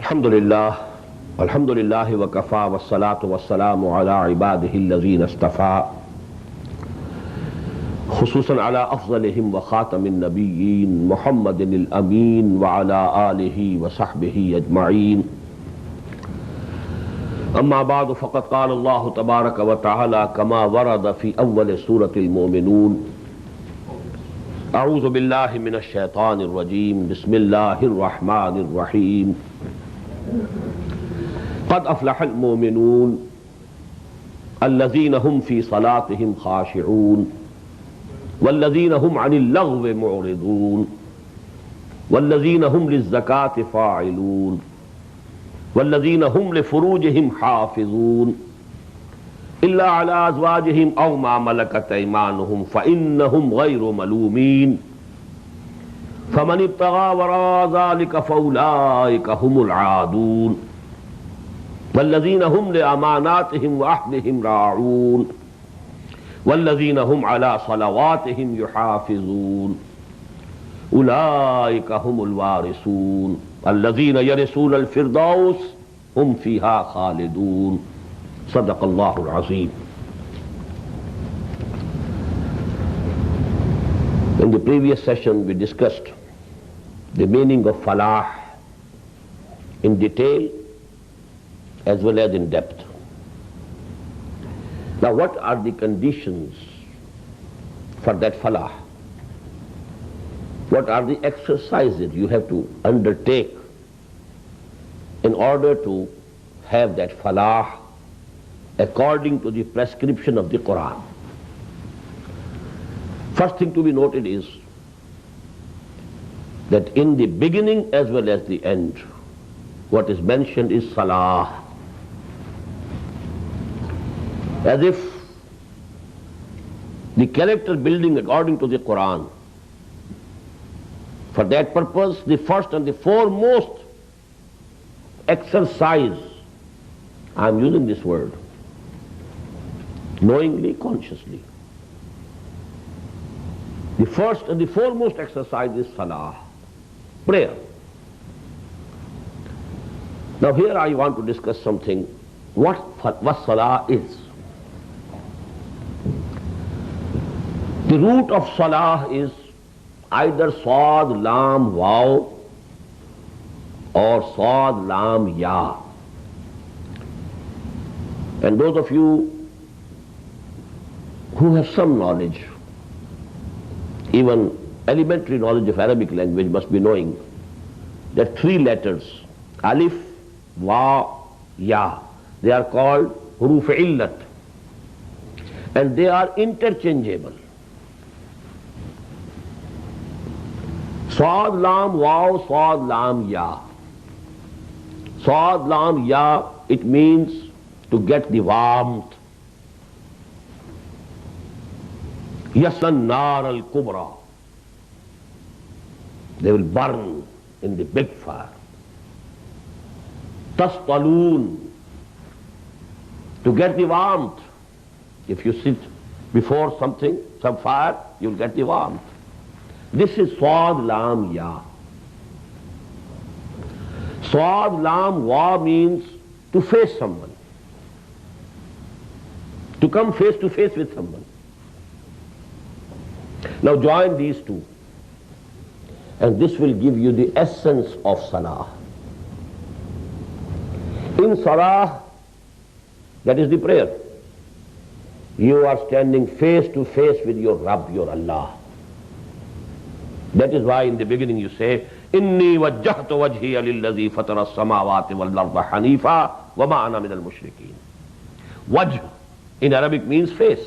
Alhamdulillah wa kafa wa salatu wa salamu ala ibadihi allazina istafa khususan ala afdalihim wa khatamin nabiyyin Muhammadin al-amin wa ala alihi wa sahbihi ajma'in. Amma ba'du faqad qala Allah tabaraka wa ta'ala kama warada fi awwal surah Al-Mominun. A'udhu billahi minash shaitanir rajim. Bismillahir rahmanir rahim. قد أفلح المؤمنون الذين هم في صلاتهم خاشعون والذين هم عن اللغو معرضون والذين هم للزكاة فاعلون والذين هم لفروجهم حافظون إلا على أزواجهم أو ما ملكت أيمانهم فإنهم غير ملومين فمن ابتغى وراء ذلك فأولئك هم العادون والذين هم لأماناتهم وعهدهم راعون والذين هم على صلواتهم يحافظون أولئك هم الوارثون الذين يرثون الفردوس هم فيها خالدون. صدق الله العظيم. In the previous session we discussed the meaning of falah in detail as well as in depth. Now what are the conditions for that falah? What are the exercises you have to undertake in order to have that falah according to the prescription of the Qur'an? First thing to be noted is that in the beginning as well as the end, what is mentioned is salah. As if the character building according to the Qur'an. For that purpose, the first and the foremost exercise, I am using this word, knowingly, consciously. The first and the foremost exercise is salah, prayer. Now here I want to discuss something, what salah is. The root of salah is either sad, lam, waw or sad, lam, ya. And those of you who have some knowledge, even elementary knowledge of Arabic language, must be knowing that three letters, alif, wa, ya, they are called huruf illat, and they are interchangeable. Sad, lam, waw, sad, lam, ya. Sad, lam, ya, it means to get the warmth. Yasan nar al-kubra. They will burn in the big fire. Tastalun. To get the warmth. If you sit before something, some fire, you'll get the warmth. This is sad, lam, ya. Sad, lam, wa means to face someone. To come face to face with someone. Now join these two, and this will give you the essence of salah. In salah, that is the prayer, you are standing face to face with your Rabb, your Allah. That is why in the beginning you say, Inni wajjahtu wajhiya lilladhi fatara as-samawati wal-arda hanifa wa ma ana min al-mushrikeen. Wajh in Arabic means face.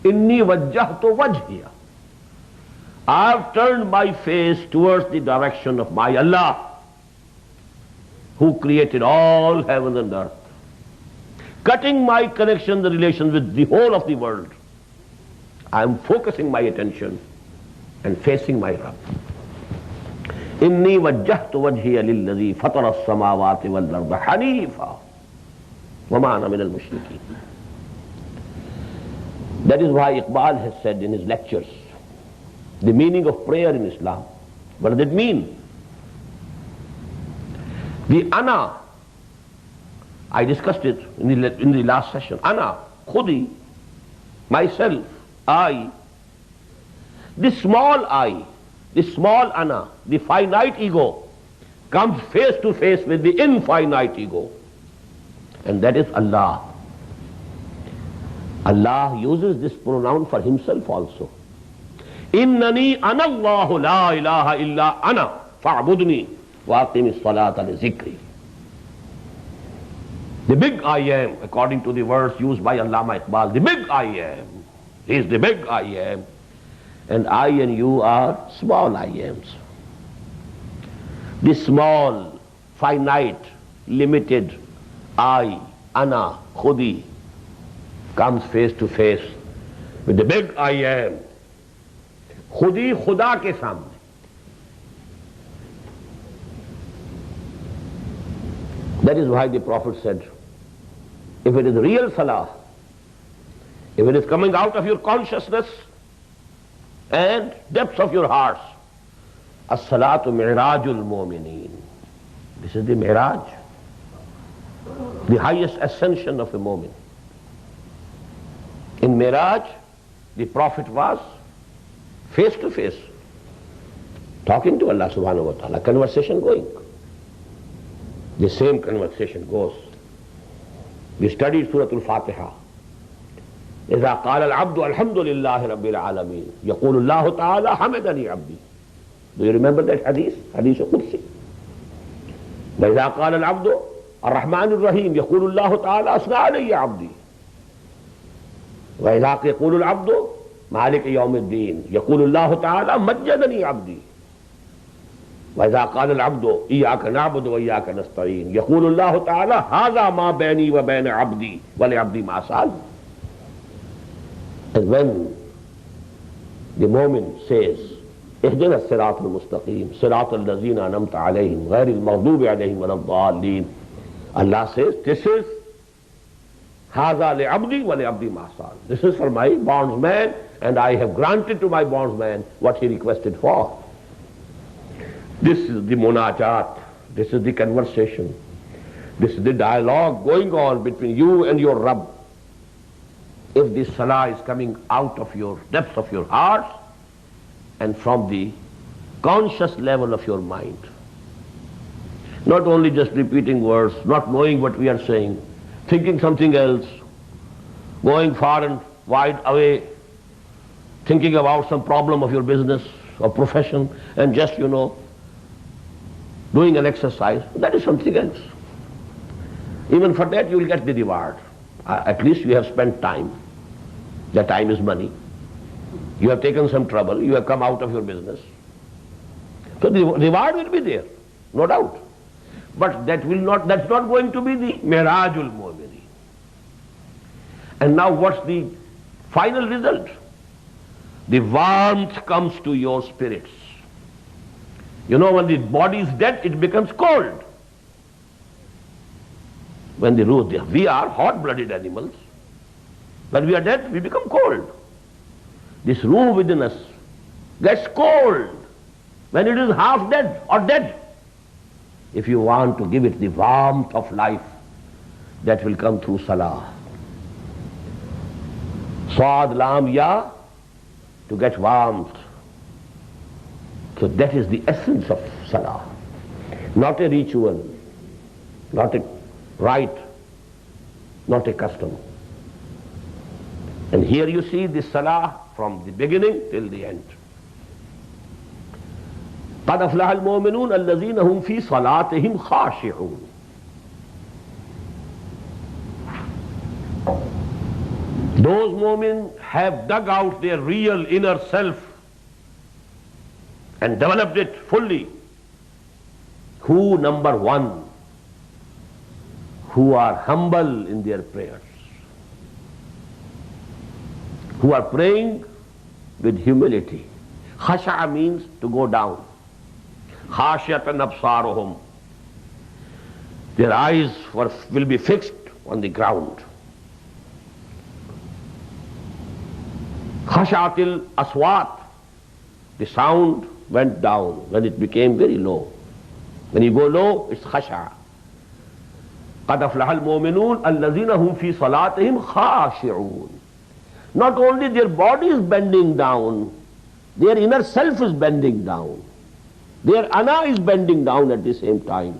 Inni wajjahtu wajhiya. I have turned my face towards the direction of my Allah, who created all heaven and earth. Cutting my connection, the relations with the whole of the world. I am focusing my attention and facing my Rabb. Inni wajjahtu wajhiya lilladhi fatara as-samawati wal-arda hanifa wa ma ana min al-mushrikeen. That is why Iqbal has said in his lectures, the meaning of prayer in Islam. What does it mean? The ana, I discussed it in the last session. Ana, khudi, myself, I. The small I, the small ana, the finite ego comes face to face with the infinite ego. And that is Allah. Allah uses this pronoun for himself also. Innani ana Allahu la ilaha illa ana fa'budni wa aqimis salata li zikri. The big I am, according to the words used by Allama Iqbal, the big I am. He is the big I am. And I and you are small I ams. The small, finite, limited I, ana, khudi, comes face to face with the big I am. Khudi khuda ke samne. That is why the Prophet said, if it is real salah, if it is coming out of your consciousness and depths of your hearts, as-salatu mi'rajul mu'mineen. This is the mi'raj, the highest ascension of a mu'min. In mi'raj, the Prophet was face to face, talking to Allah subhanahu wa ta'ala, conversation going. The same conversation goes. We studied Surah Al-Fatiha. إذا قال العبد الحمد لله رب العالمين يقول الله تعالى حمدني عبدي. Do you remember that hadith? Hadith Qudsi. وإذا قال العبد الرحمن الرحيم يقول الله تعالى أثنى علي عبدي. وإذا يقول العبد مالك يوم الدين يقول الله تعالى مجدني عبدي. وإذا قال العبد إياك نعبد وإياك نستعين يقول الله تعالى هذا ما بيني وبين عبدي ولعبدي ما سأل. And when the moment says اهدنا الصراط المستقيم صراط الذين أنعمت عليهم غير المغضوب عليهم ولا الضالين, Allah says this is هذا لعبدي ولعبدي ما سأل. This is for my bondsman and I have granted to my bondsman what he requested for. This is the munajat, this is the conversation, this is the dialogue going on between you and your Rabb. If this salah is coming out of your depths of your heart and from the conscious level of your mind, not only just repeating words, not knowing what we are saying, thinking something else, going far and wide away, thinking about some problem of your business or profession and just, doing an exercise, that is something else. Even for that you will get the reward. At least you have spent time. That time is money. You have taken some trouble, you have come out of your business. So the reward will be there, no doubt. But that's not going to be the Mi'rajul Mu'minin. And now what's the final result? The warmth comes to your spirits. When the body is dead, it becomes cold. When the ruh, we are hot-blooded animals. When we are dead, we become cold. This ruh within us gets cold when it is half dead or dead. If you want to give it the warmth of life, that will come through salah. Sad, lam, ya, to get warmth. So that is the essence of salah. Not a ritual, not a rite, not a custom. And here you see the salah from the beginning till the end. قَدْ أَفْلَحَ الْمُؤْمِنُونَ الَّذِينَ هُمْ فِي صَلَاتِهِمْ خَاشِعُونَ. Those mu'min have dug out their real inner self and developed it fully. Who, number one, who are humble in their prayers, who are praying with humility. Khasha'a means to go down. Khashiyatan absaruhum. Their eyes will be fixed on the ground. Khasha'atil aswat. The sound went down when it became very low. When you go low, it's khasha'a. قَدْ أَفْلَحَ الْمُؤْمِنُونَ الَّذِينَ هُمْ فِي صَلَاتِهِمْ خَاشِعُونَ. Not only their body is bending down, their inner self is bending down. Their ana is bending down at the same time.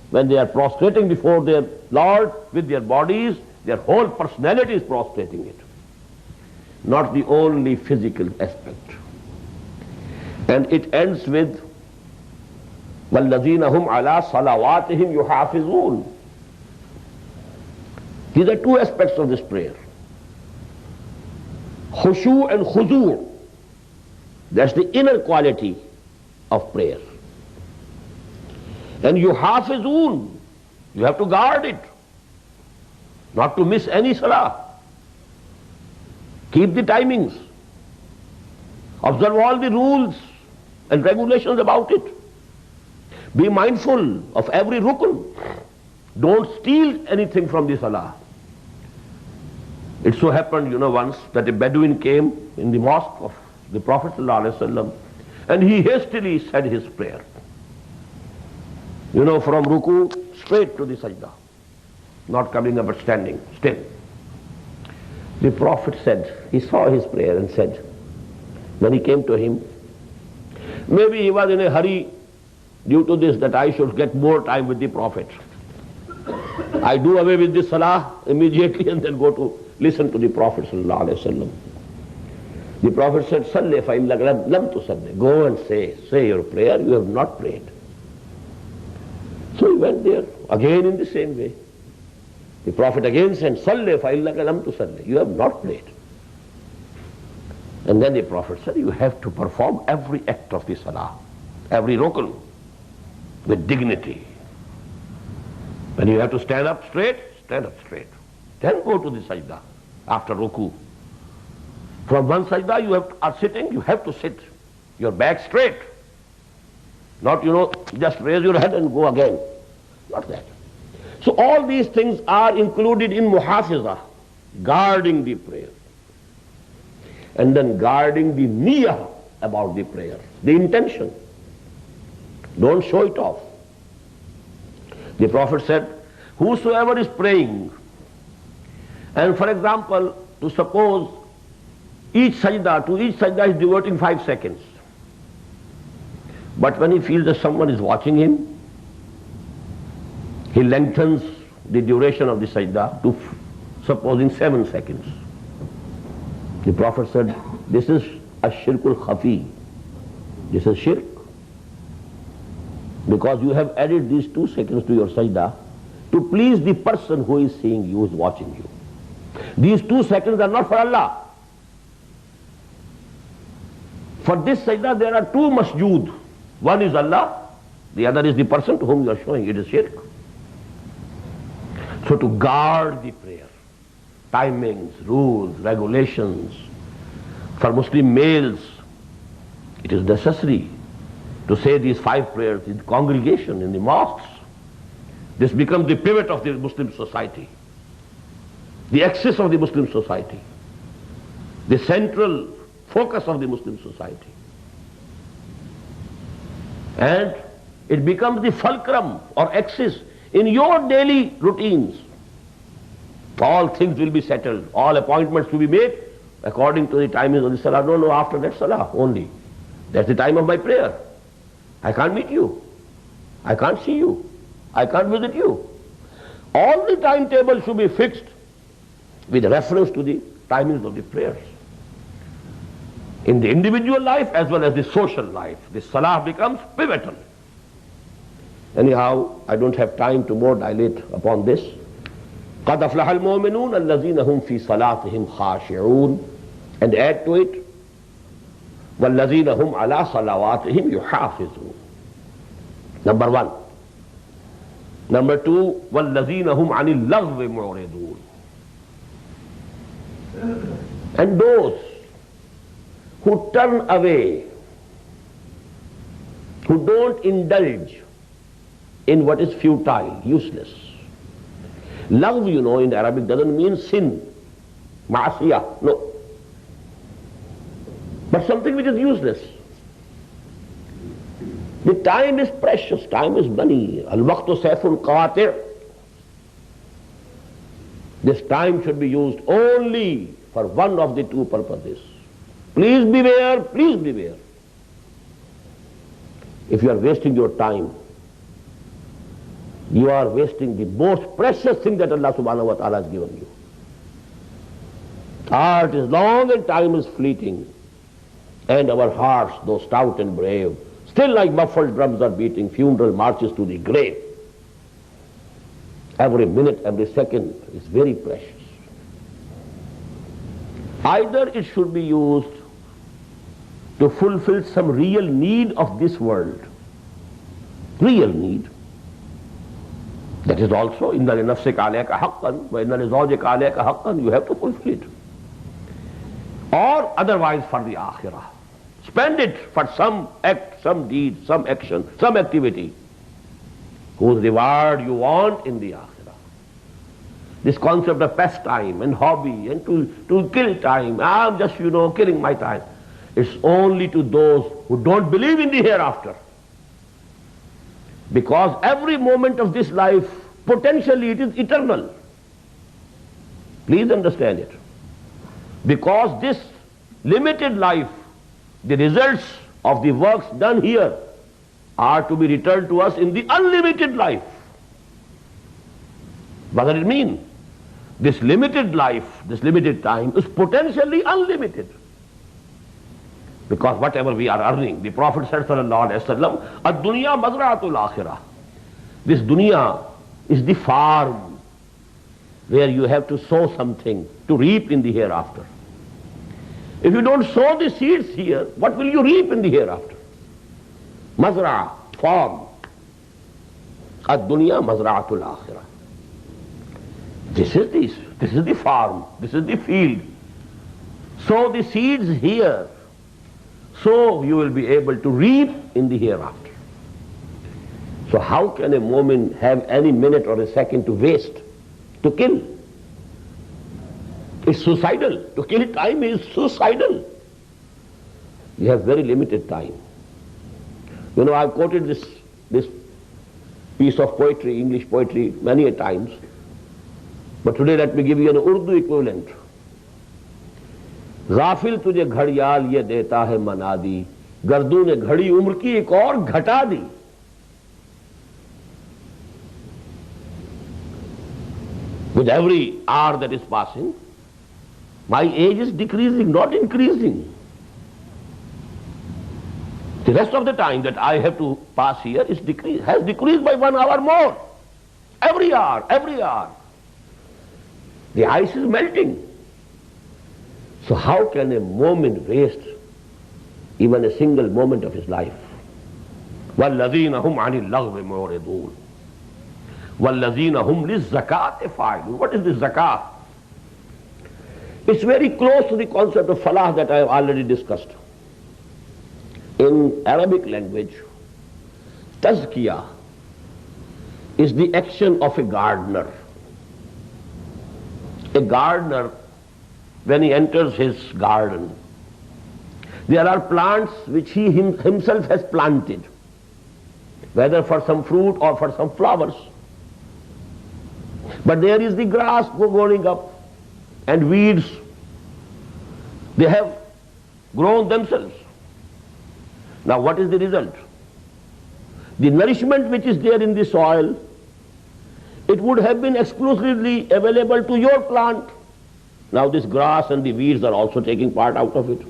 When they are prostrating before their Lord with their bodies, their whole personality is prostrating it. Not the only physical aspect. And it ends with وَالَّذِينَ هُمْ عَلَىٰ صَلَوَاتِهِمْ يُحَافِظُونَ. These are two aspects of this prayer. Khushu and khuzu'. That's the inner quality of prayer. And yuhafizun, you have to guard it, not to miss any salah. Keep the timings. Observe all the rules and regulations about it. Be mindful of every rukun. Don't steal anything from the salah. It so happened, once that a Bedouin came in the mosque of the Prophet ﷺ, and he hastily said his prayer. From ruku straight to the sajda, not coming up but standing still. The Prophet said, he saw his prayer and said, when he came to him, maybe he was in a hurry due to this, that I should get more time with the Prophet. I do away with this salah immediately and then go to listen to the Prophet ﷺ. The Prophet said, Salli fa innaka lam tusalli. Go and say your prayer, you have not prayed. So he went there, again in the same way. The Prophet again said, Salli fa innaka lam tusalli. You have not prayed. And then the Prophet said, you have to perform every act of the salah, every rukun, with dignity. When you have to stand up straight, stand up straight. Then go to the sajda after ruku. From one sajda you are sitting, you have to sit, your back straight. Not, just raise your head and go again. Not that. So all these things are included in muhafiza, guarding the prayer. And then guarding the niyyah about the prayer, the intention. Don't show it off. The Prophet said, whosoever is praying, and for example, to suppose to each sajda is devoting 5 seconds. But when he feels that someone is watching him, he lengthens the duration of the sajda to supposing 7 seconds. The Prophet said, this is ash-shirkul khafi. This is shirk. Because you have added these 2 seconds to your sajda to please the person who is seeing you, who is watching you. These 2 seconds are not for Allah. For this sajda there are 2 masjood. One is Allah, the other is the person to whom you are showing. It is shirk. So to guard the prayer, timings, rules, regulations. For Muslim males, it is necessary to say these 5 prayers in congregation, in the mosques. This becomes the pivot of the Muslim society, the axis of the Muslim society, the central focus of the Muslim society. And it becomes the fulcrum or axis in your daily routines. All things will be settled, all appointments to be made according to the timings of the salah. No, after that salah only. That's the time of my prayer. I can't meet you. I can't see you. I can't visit you. All the timetable should be fixed with reference to the timings of the prayers. In the individual life as well as the social life, the salah becomes pivotal. Anyhow, I don't have time to more dilate upon this. قَدْ أَفْلَحَ الْمُؤْمِنُونَ الَّذِينَ هُمْ فِي صَلَاتِهِمْ خَاشِعُونَ. And add to it, وَالَّذِينَ هُمْ عَلَىٰ صَلَوَاتِهِمْ يُحَافِظُونَ. Number 1. Number 2, وَالَّذِينَ هُمْ عَنِ اللَّغْوِ مُعْرِضُونَ. And those who turn away, who don't indulge in what is futile, useless. Lagh, in Arabic doesn't mean sin, ma'asiyah, no. But something which is useless. The time is precious, time is money. Al-waqtu sayfun qati'. This time should be used only for one of the two purposes. Please beware, please beware. If you are wasting your time, you are wasting the most precious thing that Allah subhanahu wa ta'ala has given you. Art is long and time is fleeting. And our hearts, though stout and brave, still like muffled drums are beating funeral marches to the grave. Every minute, every second is very precious. Either it should be used to fulfill some real need of this world, real need. That is also, inna li nafsika alayka haqqan wa inna li zawjika alayka haqqan, you have to fulfill it. Or otherwise for the akhirah. Spend it for some act, some deed, some action, some activity whose reward you want in the akhirah. This concept of pastime and hobby and to kill time, I'm just, killing my time. It's only to those who don't believe in the hereafter. Because every moment of this life, potentially it is eternal. Please understand it. Because this limited life, the results of the works done here are to be returned to us in the unlimited life. What does it mean? This limited life, this limited time is potentially unlimited. Because whatever we are earning, the Prophet said, sallallahu alayhi wa sallam, ad-dunya mazra'atul akhirah. This dunya is the farm where you have to sow something to reap in the hereafter. If you don't sow the seeds here, what will you reap in the hereafter? Mazra, farm. Ad-dunya mazra'atul akhirah. This is the farm, this is the field. Sow the seeds here, so you will be able to reap in the hereafter. So how can a moment have any minute or a second to waste, to kill? It's suicidal. To kill time is suicidal. You have very limited time. I've quoted this piece of poetry, English poetry, many a times. But today let me give you an Urdu equivalent. गाफिल तुझे घड़ियाल ये देता है मना दी, गर्दू ने घड़ी उम्र की एक और घटा दी. With every hour that is passing, my age is decreasing, not increasing. The rest of the time that I have to pass here has decreased by 1 hour more. Every hour, every hour. The ice is melting. So how can a moment waste even a single moment of his life? وَالَّذِينَ هُمْ عَنِ اللَّغْوِ مُعْرِضُونَ وَالَّذِينَ هُمْ لِلزَّكَاةِ فَاعِلُونَ. What is this zakah? It's very close to the concept of falah that I have already discussed. In Arabic language, tazkiyah is the action of a gardener. A gardener, when he enters his garden, there are plants which he himself has planted, whether for some fruit or for some flowers. But there is the grass growing up and weeds. They have grown themselves. Now what is the result? The nourishment which is there in the soil, it would have been exclusively available to your plant. Now this grass and the weeds are also taking part out of it.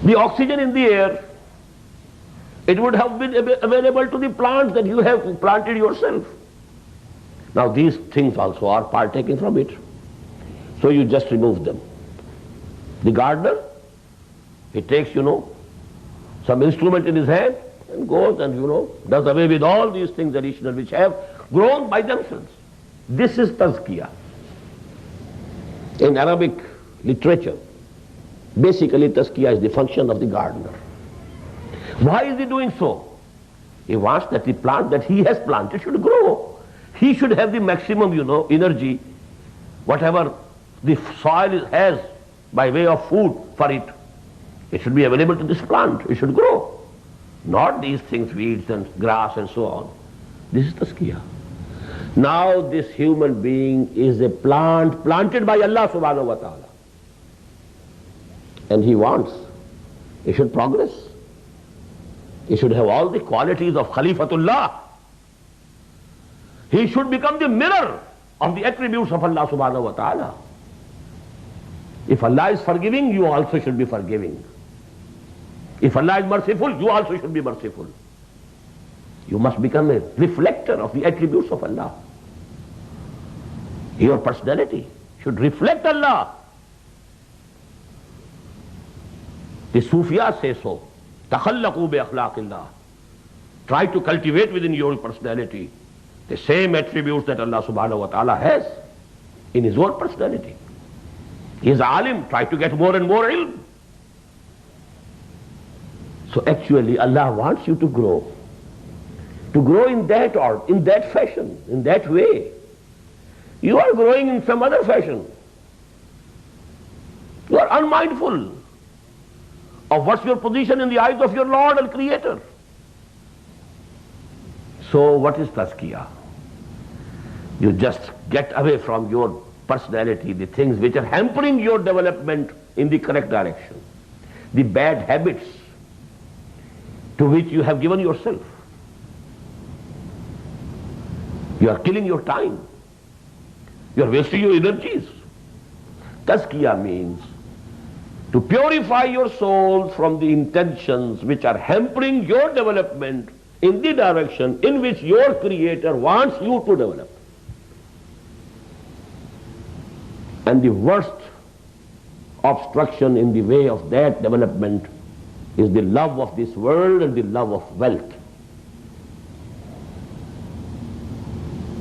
The oxygen in the air, it would have been available to the plants that you have planted yourself. Now these things also are partaking from it. So you just remove them. The gardener, he takes, some instrument in his hand and goes and, does away with all these things additional which have grown by themselves. This is tazkiyah. In Arabic literature, basically tazkiyah is the function of the gardener. Why is he doing so? He wants that the plant that he has planted should grow. He should have the maximum, energy, whatever the soil has by way of food for it. It should be available to this plant. It should grow. Not these things, weeds and grass and so on. This is tazkiyah. Now this human being is a plant planted by Allah subhanahu wa ta'ala. And he wants, he should progress. He should have all the qualities of Khalifatullah. He should become the mirror of the attributes of Allah subhanahu wa ta'ala. If Allah is forgiving, you also should be forgiving. If Allah is merciful, you also should be merciful. You must become a reflector of the attributes of Allah. Your personality should reflect Allah. The Sufiya say so. تَخَلَّقُوا بِأَخْلَاقِ اللَّهِ. Try to cultivate within your personality the same attributes that Allah subhanahu wa ta'ala has in his own personality. He is alim, try to get more and more ilm. So actually Allah wants you to grow. To grow in that or in that fashion, in that way. You are growing in some other fashion. You are unmindful of what's your position in the eyes of your Lord and Creator. So what is tazkiyah? You just get away from your personality, the things which are hampering your development in the correct direction, the bad habits to which you have given yourself. You are killing your time. You are wasting your energies. Tazkiyah means to purify your soul from the intentions which are hampering your development in the direction in which your Creator wants you to develop. And the worst obstruction in the way of that development is the love of this world and the love of wealth.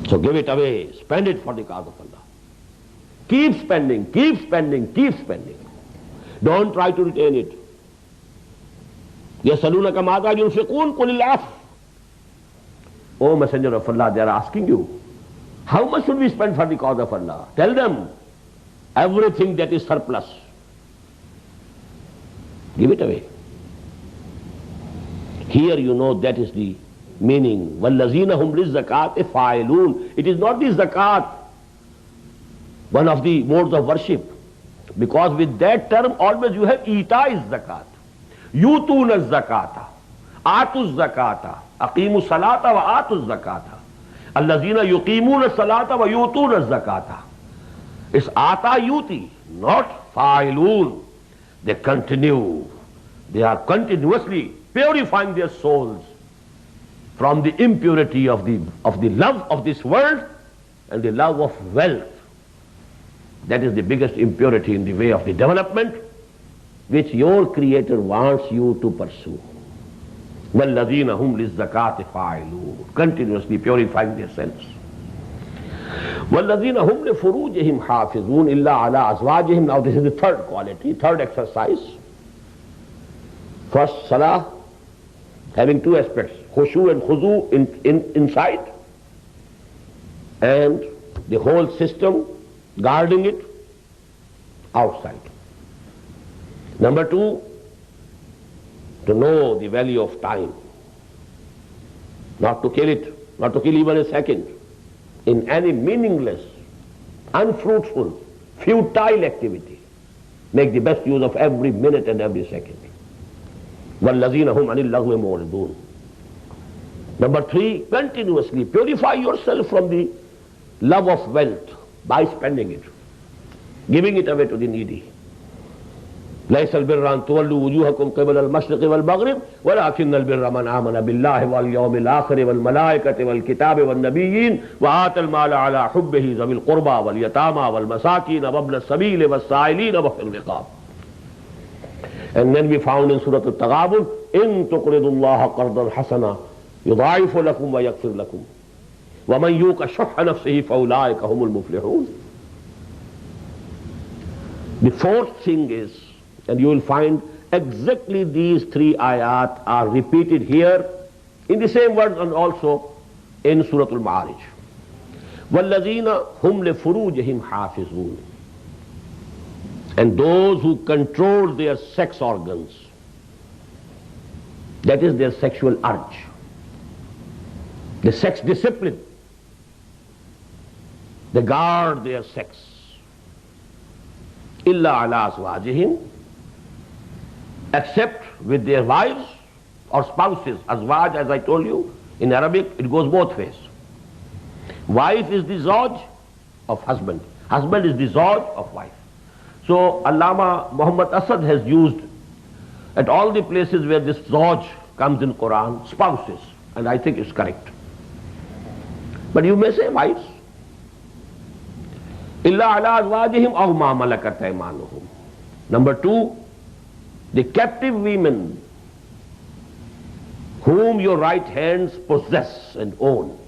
So give it away, spend it for the cause of Allah. Keep spending, keep spending, keep spending. Don't try to retain it. يَسَأَلُونَكَ مَاذَا يُنْفِقُونَ قُلِ الْعَفْوَ. O Messenger of Allah, they are asking you, how much should we spend for the cause of Allah? Tell them, everything that is surplus. Give it away. Here you know that is the meaning. وَالَّذِينَ هُمْ لِلزَّكَاةِ فَاعِلُونَ. It is not the zakat, one of the modes of worship. Because with that term always you have ita is zakat. Yutuna zakata. Atu zakata. Aqimu salata wa atu zakata. Allazina yuqimuna salata wa yutuna zakata. It's ata yuti, not fa'ilun. They continue. They are continuously purifying their souls from the impurity of the love of this world and the love of wealth. That is the biggest impurity in the way of the development which your Creator wants you to pursue. وَالَّذِينَ هُمْ لِلزَّكَاةِ فَاعِلُونَ. Continuously purifying themselves. وَالَّذِينَ هُمْ لِفُرُوجِهِمْ حَافِظُونَ إِلَّا عَلَىٰ أَزْوَاجِهِمْ. Now this is the third quality, third exercise. First, salah, having two aspects, khushu and khuzu inside, and the whole system, guarding it outside. Number two, to know the value of time. Not to kill it, not to kill even a second in any meaningless, unfruitful, futile activity. Make the best use of every minute and every second. وَالَّذِينَ هُمْ عَنِ اللَّغْوِ مُعْرِضُونَ. Number three, continuously purify yourself from the love of wealth by spending it, giving it away to the needy. ليس البر أن تولوا وجوهكم قبل المشرق والمغرب ولكن البر من آمن بالله واليوم الآخر والملائكة والكتاب والنبيين وآتى المال على حبه ذوي القربى واليتامى والمساكين وابن السبيل والسائلين وفي الرقاب. And then we found in Surah Al-Taghabun, إن تقرضوا الله قرضا حسنا يضاعف لكم ويغفر لكم ومن يوق شح نفسه فأولئك هم المفلحون. The fourth thing is, and you will find exactly these three ayat are repeated here in the same words and also in Surah Al-Maa'rij. وَالَّذِينَ هُمْ لِفُرُوجِهِمْ حَافِظُونَ. And those who control their sex organs, that is their sexual urge, the sex discipline, They guard their sex. Illa ala azwajihim, except with their wives or spouses. Azwaj, as I told you, in Arabic, it goes both ways. Wife is the zawj of husband. Husband is the zawj of wife. So Allama Muhammad Asad has used at all the places where this zawj comes in Quran, spouses, and I think it's correct. But you may say wives. Illa ala azwajihim aw ma malakat aymanuhum. Number two, the captive women whom your right hands possess and own.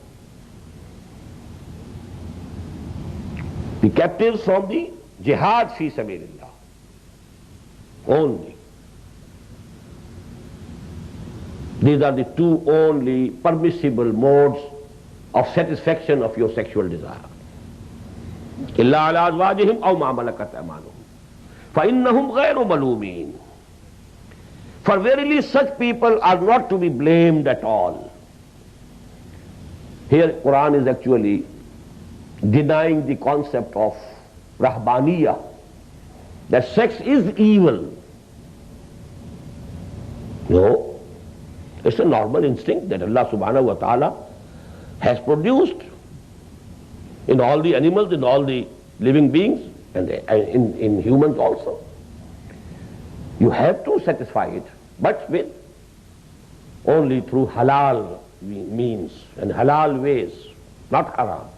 The captives from the jihad fi sabilillah only. These are the two only permissible modes of satisfaction of your sexual desire. Illa ala azwajihim aw ma malakat aymanuhum fa innahum ghayru malumin. For verily such people are not to be blamed at all. Here Quran is actually denying the concept of rahbaniyah, that sex is evil. No, it's a normal instinct that Allah subhanahu wa ta'ala has produced in all the animals, in all the living beings, and in humans also. You have to satisfy it, but with only through halal means and halal ways, not haram.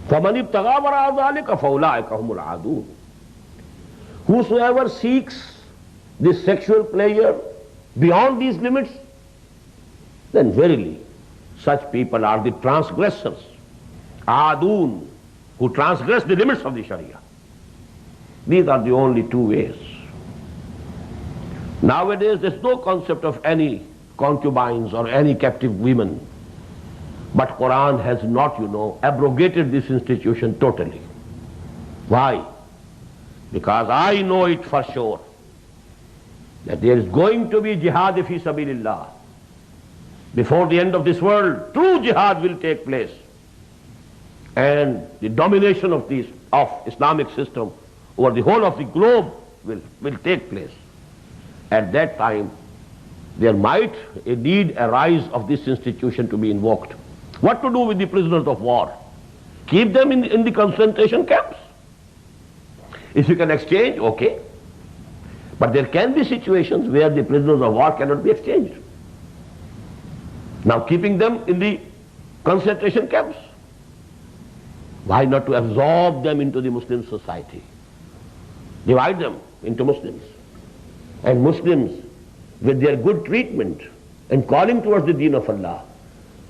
فَمَنِ ابْتَغَى وَرَاءَ ذَلِكَ فَأُولَٰئِكَ هُمُ الْعَادُونَ. Whosoever seeks this sexual pleasure beyond these limits, then verily such people are the transgressors, aadun, who transgress the limits of the Sharia. These are the only two ways. Nowadays there's no concept of any concubines or any captive women. But Quran has not, abrogated this institution totally. Why? Because I know it for sure that there is going to be jihad fi sabilillah. Before the end of this world, true jihad will take place. And the domination of Islamic system over the whole of the globe will take place. At that time, there might a need arise of this institution to be invoked. What to do with the prisoners of war? Keep them in the concentration camps. If you can exchange, okay. But there can be situations where the prisoners of war cannot be exchanged. Now keeping them in the concentration camps, why not to absorb them into the Muslim society? Divide them into Muslims. And Muslims, with their good treatment and calling towards the deen of Allah,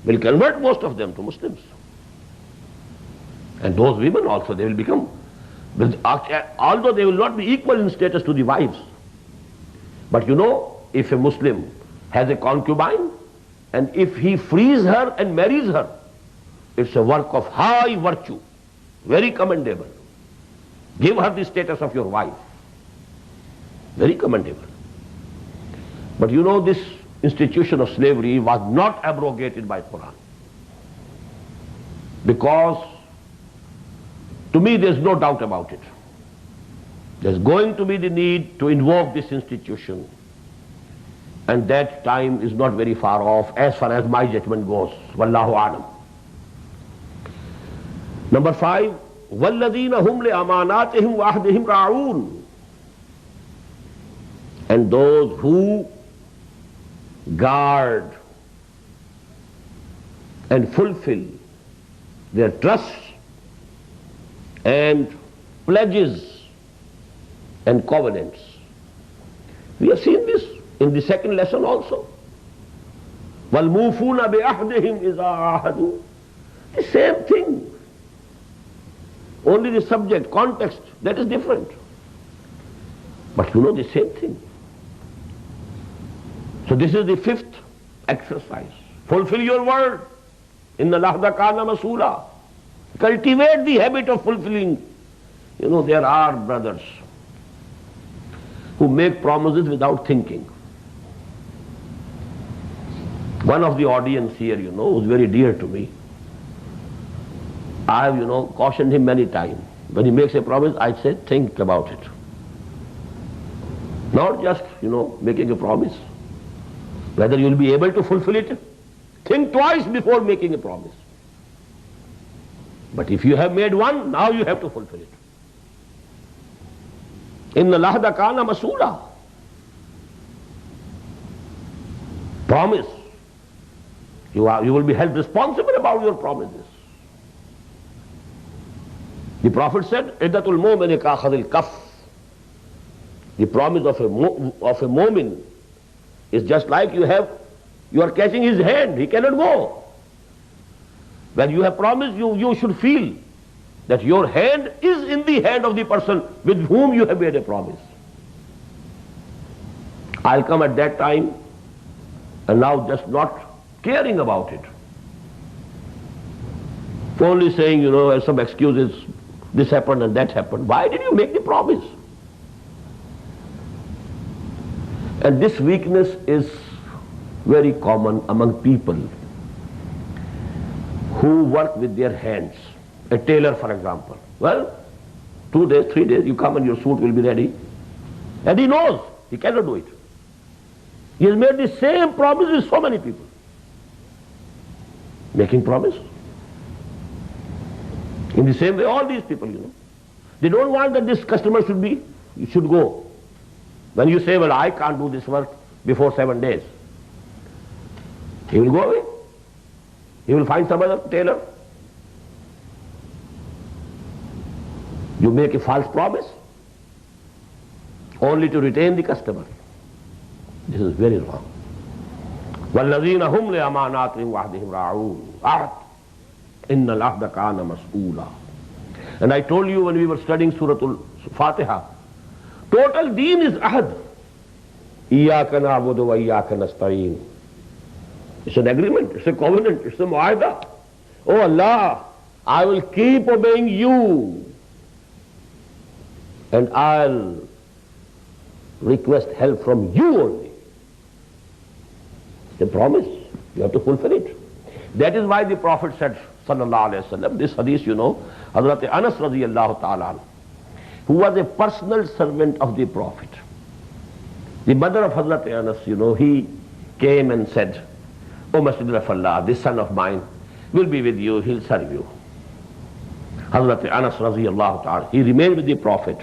will convert most of them to Muslims. And those women also, they will become, although they will not be equal in status to the wives. But if a Muslim has a concubine, and if he frees her and marries her, it's a work of high virtue, very commendable. Give her the status of your wife. Very commendable. But this institution of slavery was not abrogated by Quran. Because, to me, there's no doubt about it. There's going to be the need to invoke this institution. And that time is not very far off as far as my judgment goes. Wallahu a'lam. Number 5, وَالَّذِينَ هُمْ لِأَمَانَاتِهِمْ وَعَهْدِهِمْ رَاعُونَ. And those who guard and fulfill their trusts and pledges and covenants. We have seen this in the second lesson also. وَالْمُوفُونَ بِعَهْدِهِمْ إِذَا عَاهَدُوا. The same thing. Only the subject, context, that is different. But the same thing. So this is the 5th exercise. Fulfill your word. Inna al-ahda kana masoola. Cultivate the habit of fulfilling. There are brothers who make promises without thinking. One of the audience here, who's very dear to me, I have, cautioned him many times. When he makes a promise, I say, think about it. Not just, making a promise. Whether you will be able to fulfill it, think twice before making a promise. But if you have made one, now you have to fulfill it. Inna al-Huda kana mas'oola. Promise. You will be held responsible about your promises. The Prophet said, Iddatul mu'mini ka akhadhil kaf. The promise of a mu'min is just like you are catching his hand. He cannot go. When you have promised, you should feel that your hand is in the hand of the person with whom you have made a promise. I'll come at that time, and now just not caring about it. Only saying, as some excuses, this happened and that happened. Why did you make the promise? And this weakness is very common among people who work with their hands. A tailor, for example. Well, 2 days, 3 days, you come and your suit will be ready. And he knows he cannot do it. He has made the same promise with so many people. Making promise. In the same way, all these people, they don't want that this customer should go. When you say, well, I can't do this work before 7 days, he will go away. He will find some other tailor. You make a false promise only to retain the customer. This is very wrong. وَالَّذِينَ هُمْ لِأَمَانَاتِهِمْ وَعْدِهِمْ رَاعُونَ عَهْدٌ إِنَّ الْعَهْدَ كَانَ مَسْئُولًا. And I told you when we were studying Surah Al-Fatiha, total deen is ahd. إِيَّاكَ نَعْبُدُ وَإِيَّاكَ نَسْتَعِينُ. It's an agreement, it's a covenant, it's a mu'ahdah. Oh Allah, I will keep obeying you and I'll request help from you only. It's a promise, you have to fulfill it. That is why the Prophet said, sallallahu alayhi wa sallam, this hadith, Hazrat Anas radiyallahu ta'ala, who was a personal servant of the Prophet. The mother of Hazrat Anas, he came and said, O Messenger of Allah, this son of mine will be with you, he'll serve you. Hazrat Anas radiyallahu ta'ala, he remained with the Prophet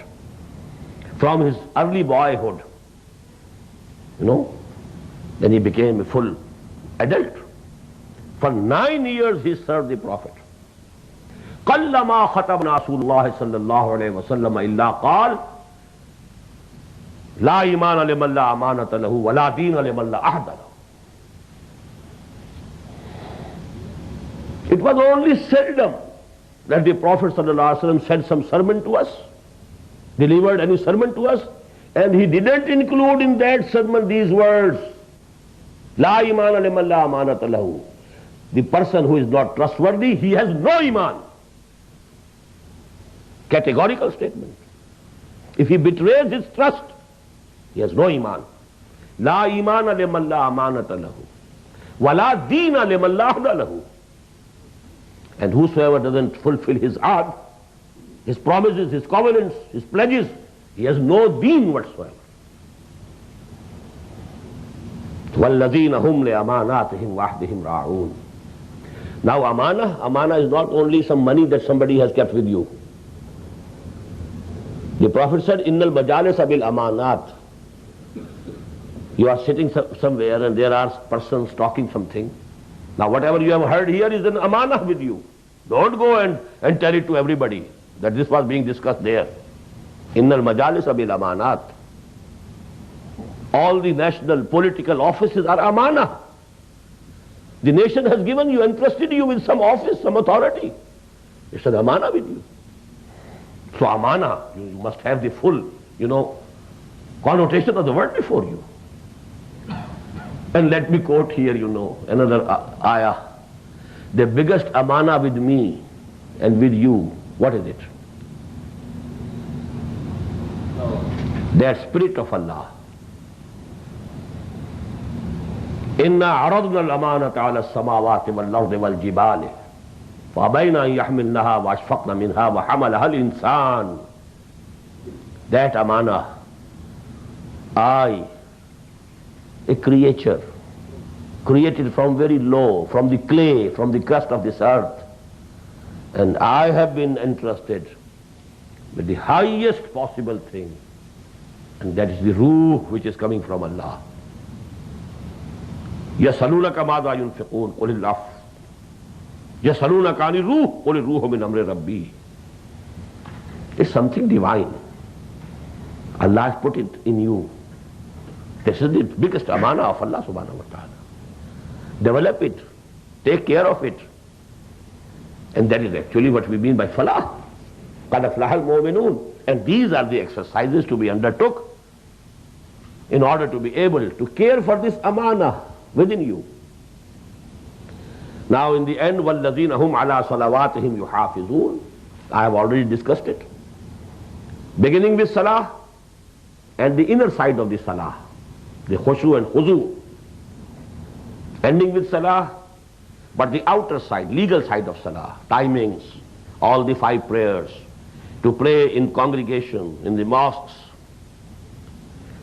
from his early boyhood. Then he became a full adult. For 9 years he served the Prophet. قَلَّمَا خَطَبْنَا رَسُولُ اللَّهِ صَلَّى اللَّهُ عَلَيْهِ وَسَلَّمَ إِلَّا قَالَ لَا إِيمَانَ لِمَنْ لَا أَمَانَةَ لَهُ وَلَا دِينَ لِمَنْ لَا عَهْدَ لَهُ. It was only seldom that the Prophet ﷺ said some sermon to us, delivered any sermon to us, and he didn't include in that sermon these words, La imana liman la amanata lahu. The person who is not trustworthy, he has no iman. Categorical statement. If he betrays his trust, he has no iman. La imana liman la amanata lahu. Wa la deena liman la ahda lahu. And whosoever doesn't fulfill his ahd, his promises, his covenants, his pledges, he has no deen whatsoever. وَالَّذِينَ هُمْ لِأَمَانَاتِهِمْ وَعْدِهِمْ رَاعُونَ. Now amana is not only some money that somebody has kept with you. The Prophet said, إِنَّ الْمَجَالِسَ بِالْأَمَانَاتِ. You are sitting somewhere and there are persons talking something. Now whatever you have heard here is an amana with you. Don't go and tell it to everybody that this was being discussed there. إِنَّ الْمَجَالِسَ بِالْأَمَانَاتِ. All the national political offices are amana. The nation has given you, entrusted you with some office, some authority. It's an amana with you. So amana, you must have the full, connotation of the word before you. And let me quote here, another ayah. The biggest amana with me and with you, what is it? That spirit of Allah. إِنَّا عَرَضْنَا الْأَمَانَةَ عَلَى السَّمَاوَاتِ وَالْأَرْضِ وَالْجِبَالِ فَأَبَيْنَ أَن يَحْمِلْنَهَا وَأَشْفَقْنَ مِنْهَا وَحَمَلَهَا الْإِنسَانُ. That amana, I, a creature, created from very low, from the clay, from the crust of this earth, and I have been entrusted with the highest possible thing, and that is the ruh which is coming from Allah. يَسَأَلُونَكَ مَاذَا يُنْفِقُونَ قُلِ الْعَفْوَ يَسَأَلُونَكَ عَنِ الرُّوحِ قُلِ الرُّوحُ مِنْ أَمْرِ رَبِّي. It's something divine. Allah has put it in you. This is the biggest amana of Allah subhanahu wa ta'ala. Develop it, take care of it. And that is actually what we mean by falah. قَدْ أَفْلَحَ الْمُؤْمِنُونَ. And these are the exercises to be undertook in order to be able to care for this amana within you. Now in the end, وَالَّذِينَ هُمْ عَلَى صَلَوَاتِهِمْ يُحَافِظُونَ. I have already discussed it. Beginning with salah and the inner side of the salah, the khushu and khuzu. Ending with salah, but the outer side, legal side of salah, timings, all the 5 prayers, to pray in congregation, in the mosques,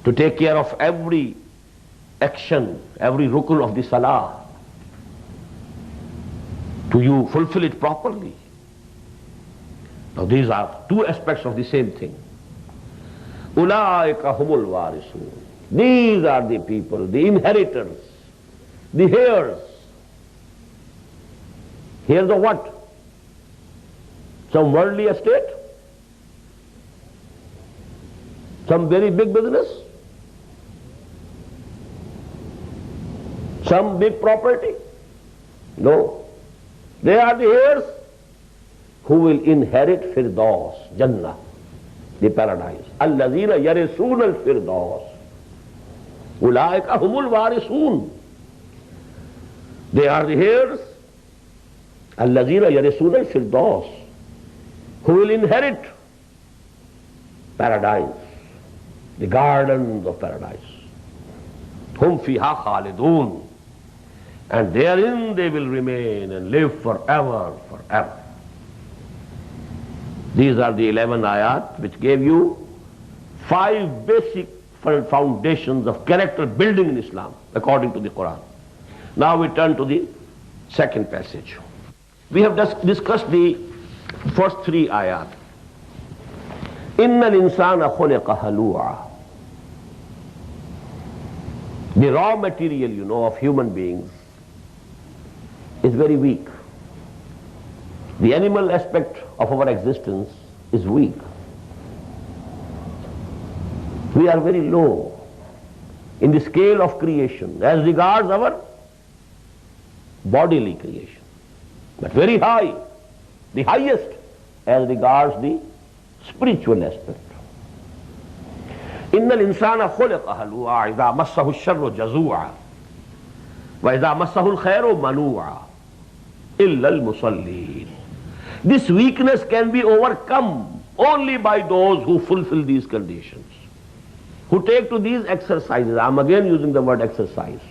to take care of every action, every rukun of the salah, to you fulfill it properly. Now these are 2 aspects of the same thing. Ulaika humul warisun. These are the people, the inheritors, the heirs. Heirs of what? Some worldly estate? Some very big business? Some big property? No. They are the heirs who will inherit Firdaus, Jannah, the paradise. Allazina yarisuna al-Firdaus. Ulaika humul warisun. They are the heirs. Allazina yarisuna al-Firdaus, who will inherit paradise, the gardens of paradise. Hum fiha khalidun. And therein they will remain and live forever, forever. These are the 11 ayat which gave you 5 basic foundations of character building in Islam, according to the Qur'an. Now we turn to the second passage. We have just discussed the first 3 ayat. Inna al-insana khuliqa halu'a. The raw material, of human beings is very weak. The animal aspect of our existence is weak. We are very low in the scale of creation as regards our bodily creation, but very high, the highest as regards the spiritual aspect. Inna al-insana khuliqa halu'a idha massahu ash-sharru jazu'a wa idha massahu al-khairu manu'a illa al-musallin. This weakness can be overcome only by those who fulfill these conditions, who take to these exercises. I am again using the word exercise.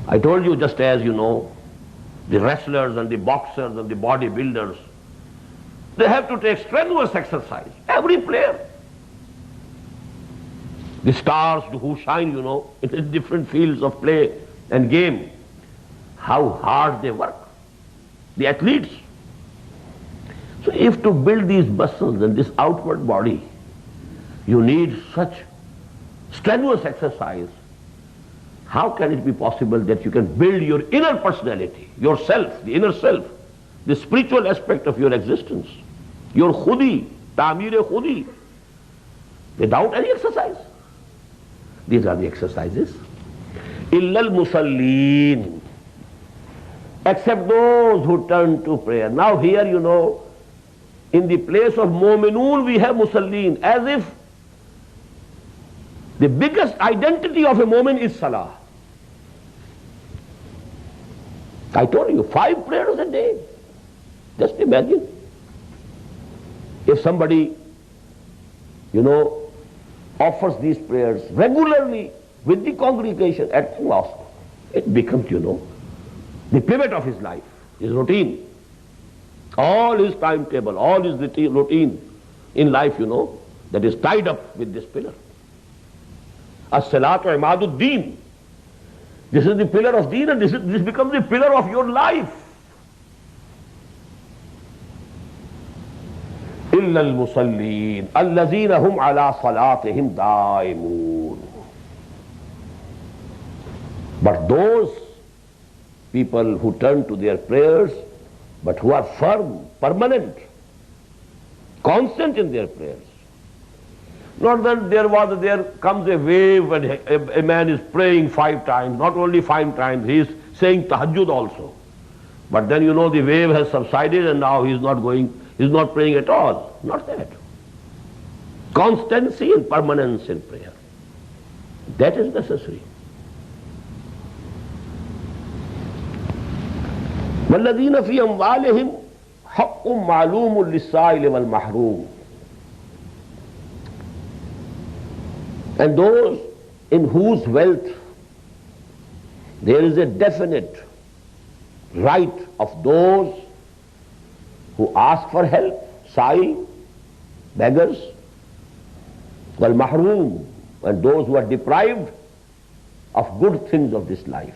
I told you, just as the wrestlers and the boxers and the bodybuilders, they have to take strenuous exercise. Every player. The stars who shine, in different fields of play and game, how hard they work. The athletes. So if to build these muscles and this outward body, you need such strenuous exercise, how can it be possible that you can build your inner personality, yourself, the inner self, the spiritual aspect of your existence, your khudi, ta'mir-e khudi, without any exercise? These are the exercises. Illa al-musallin. Except those who turn to prayer. Now here, in the place of Mominun we have musallin, as if the biggest identity of a Momin is salah. I told you, 5 prayers a day. Just imagine. If somebody, offers these prayers regularly with the congregation at the mosque, it becomes, the pivot of his life. his routine. All his timetable, all his routine in life, that is tied up with this pillar. As-salatu imaduddin. This is the pillar of deen, and this becomes the pillar of your life. إِلَّا الْمُصَلِّينَ الَّذِينَ هُمْ عَلَى صَلَاتِهِمْ دَائِمُونَ. But those people who turn to their prayers, but who are firm, permanent, constant in their prayers. Not that there comes a wave and a man is praying 5 times, not only 5 times, he is saying tahajjud also. But then the wave has subsided and now he's not praying at all. Not that. Constancy and permanence in prayer. That is necessary. وَالَّذِينَ فِي أَمْوَالِهِمْ حَقٌّ مَعْلُومٌ لِلسَّائِلِ وَالْمَحْرُومِ. And those in whose wealth there is a definite right of those who ask for help, sa'i, beggars, wal-mahroom, and those who are deprived of good things of this life.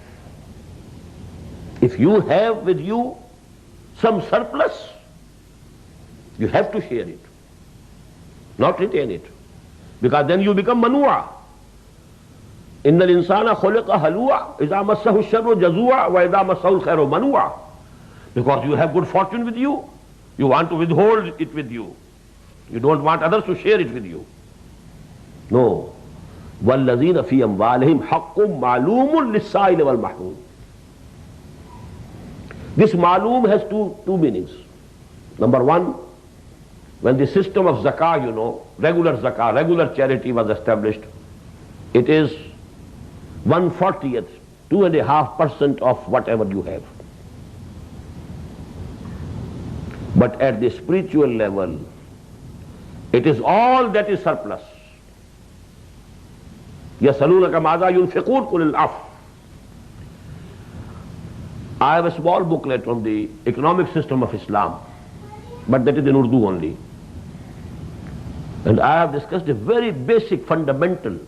If you have with you some surplus, you have to share it, not retain it. Because then you become manu'a. إِنَّ الْإِنسَانَ خُلِقَ هَلُوعًا إِذَا مَسَّهُ الشَّرُّ جَزُوعًا وَإِذَا مَسَّهُ الْخَيْرُ مَنُوعًا. Because you have good fortune with you, you want to withhold it with you. You don't want others to share it with you. No. وَالَّذِينَ فِي أَمْوَالِهِمْ حَقٌّ مَعْلُومٌ لِلسَّائِلِ وَالْمَحْرُومِ. This ma'loom has two meanings. Number one, when the system of zakah, regular charity was established, it is 1/40th, 2.5% of whatever you have. But at the spiritual level, it is all that is surplus. يَسَأَلُونَكَ مَاذَا يُنْفِقُونَ قُلِ الْعَفْوَ. I have a small booklet on the economic system of Islam, but that is in Urdu only. And I have discussed a very basic, fundamental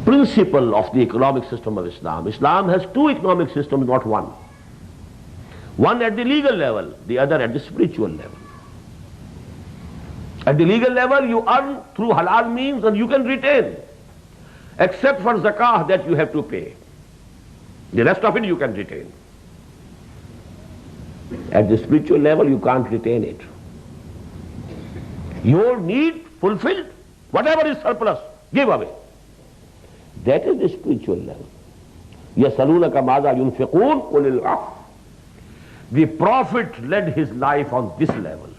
principle of the economic system of Islam. Islam has 2 economic systems, not one. One at the legal level, the other at the spiritual level. At the legal level, you earn through halal means and you can retain, except for zakah that you have to pay. The rest of it you can retain. At the spiritual level, you can't retain it. Your need fulfilled, whatever is surplus, give away. That is the spiritual level. يَسَأَلُونَكَ مَاذَا يُنْفِقُونَ قُلِ الْعَفْوَ. The Prophet led his life on this level.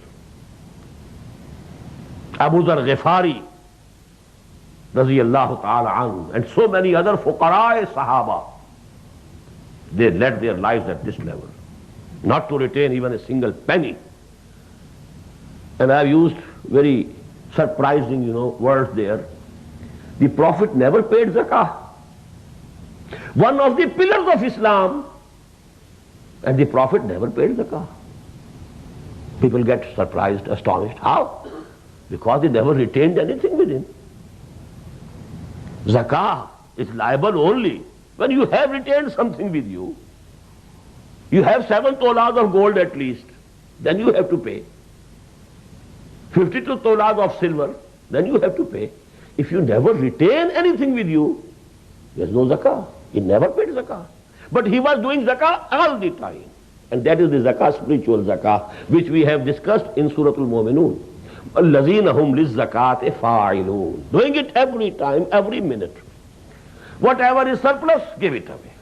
Abu Dhar Ghifari, radiyallahu ta'ala anhu, and so many other fuqara sahaba, they led their lives at this level, not to retain even a single penny. And I've used very surprising, words there. The Prophet never paid zakah. One of the pillars of Islam, and the Prophet never paid zakah. People get surprised, astonished. How? Because he never retained anything with him. Zakah is liable only when you have retained something with you. You have 7 tolas of gold at least, then you have to pay. 52 tolas of silver, then you have to pay. If you never retain anything with you, there is no zakah. He never paid zakah. But he was doing zakah all the time. And that is the zakah, spiritual zakah, which we have discussed in Surah Al-Mominun. الَّذِينَ هُمْ لِلزَّكَاةِ فَاعِلُونَ. Doing it every time, every minute. Whatever is surplus, give it away.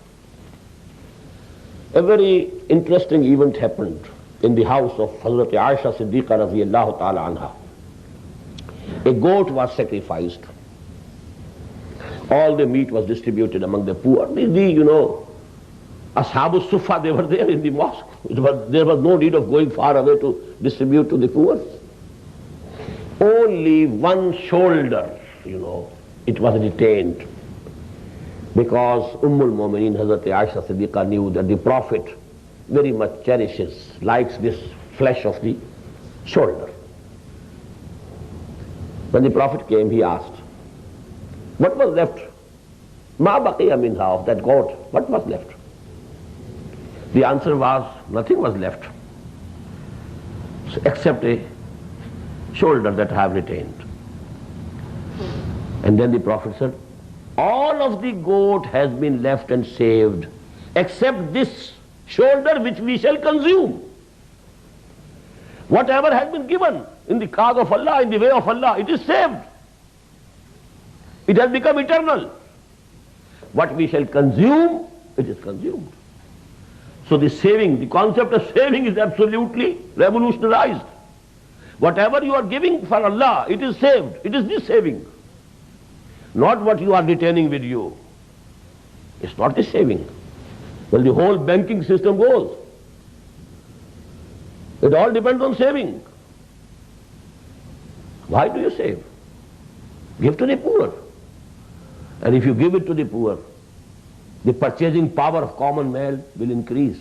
A very interesting event happened in the house of Hazrat Aisha Siddiqa radiyallahu ta'ala anha. A goat was sacrificed. All the meat was distributed among the poor. Ashabu Sufa, they were there in the mosque. There was no need of going far away to distribute to the poor. Only one shoulder, it was retained. Because Al-Mominun Hazrat Aisha Siddiqa knew that the Prophet very much cherishes, likes this flesh of the shoulder. When the Prophet came, he asked, what was left? Ma baqiya minha, of that goat, what was left? The answer was, nothing was left, except a shoulder that I have retained. And then the Prophet said, all of the goat has been left and saved, except this shoulder which we shall consume. Whatever has been given in the cause of Allah, in the way of Allah, it is saved. It has become eternal. What we shall consume, it is consumed. So the saving, the concept of saving is absolutely revolutionized. Whatever you are giving for Allah, it is saved. It is this saving. Not what you are retaining with you. It's not the saving. Well, the whole banking system goes. It all depends on saving. Why do you save? Give to the poor. And if you give it to the poor, the purchasing power of common man will increase.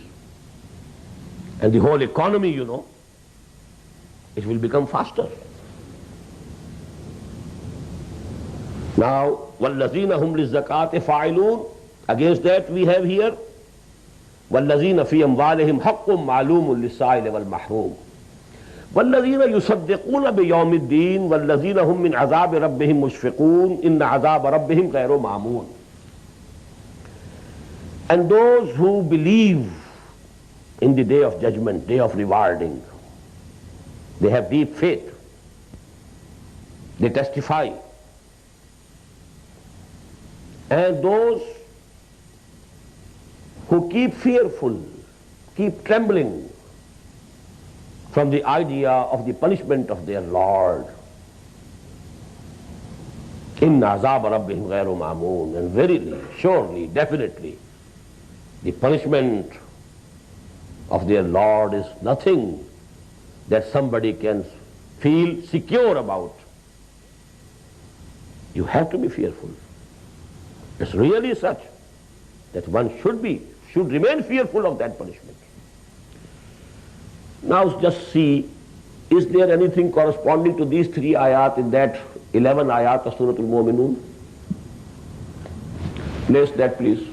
And the whole economy, you know, it will become faster. Now, وَالَّذِينَ هُمْ لِلزَّكَاةِ فَاعِلُونَ. Against that we have here, وَالَّذِينَ فِي أَمْوَالِهِمْ حَقٌّ مَعْلُومٌ لِلسَّائِلِ وَالْمَحْرُومِ وَالَّذِينَ يُصَدِّقُونَ بِيَوْمِ الدِّينِ وَالَّذِينَ هُمْ مِنْ عَذَابِ رَبِّهِمْ مُشْفِقُونَ إِنَّ عَذَابَ رَبِّهِمْ غَيْرُ مَأْمُونٍ. And those who believe in the day of judgment, day of rewarding, they have deep faith, they testify. And those who keep fearful, keep trembling from the idea of the punishment of their Lord. Inna azab rabbihim ghayru ma'moon. And verily, surely, definitely, the punishment of their Lord is nothing that somebody can feel secure about. You have to be fearful. It's really such that one should remain fearful of that punishment. Now just see, is there anything corresponding to these 3 ayat in that 11 ayat of Surah Al-Mominun? Place that please,